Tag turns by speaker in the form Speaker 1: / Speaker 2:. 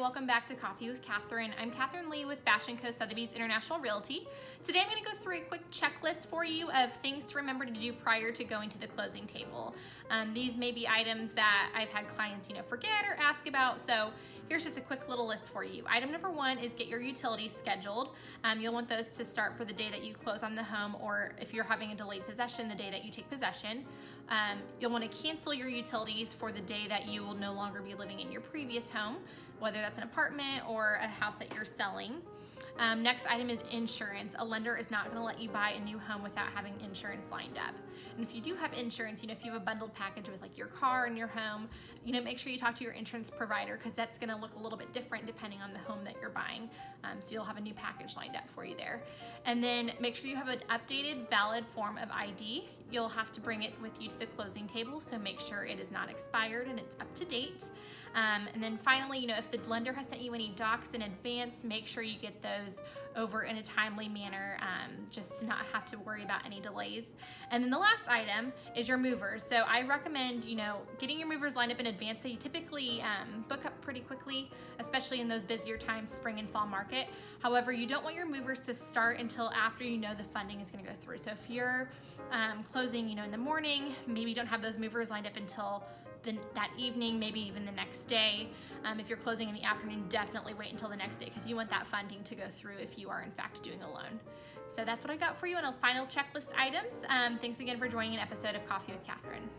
Speaker 1: welcome back to Coffee with Katherine. I'm Katherine Lee with Bash & Co. Sotheby's International Realty. Today I'm going to go through a quick checklist for you of things to remember to do prior to going to the closing table. These may be items that I've had clients, forget or ask about, so here's just a quick little list for you. Item number 1 is get your utilities scheduled. You'll want those to start for the day that you close on the home, or if you're having a delayed possession, the day that you take possession. You'll want to cancel your utilities for the day that you will no longer be living in your previous home, whether that's an apartment or a house that you're selling. Next item is insurance. A lender is not going to let you buy a new home without having insurance lined up. And if you do have insurance, if you have a bundled package with like your car and your home, make sure you talk to your insurance provider, because that's going to look a little bit different depending on the home that you're buying. So you'll have a new package lined up for you there. And then make sure you have an updated, valid form of ID. You'll have to bring it with you to the closing table, so make sure it is not expired and it's up to date. And then finally, if the lender has sent you any docs in advance, make sure you get those over in a timely manner, just to not have to worry about any delays. And then the last item is your movers. So I recommend, getting your movers lined up in advance. They typically book up pretty quickly, especially in those busier times, spring and fall market. However, you don't want your movers to start until after the funding is going to go through. So if you're closing, in the morning, maybe you don't have those movers lined up until that evening, maybe even the next day. If you're closing in the afternoon, definitely wait until the next day, because you want that funding to go through if you are in fact doing a loan. So that's what I got for you on a final checklist items. Thanks again for joining an episode of Coffee with Katherine.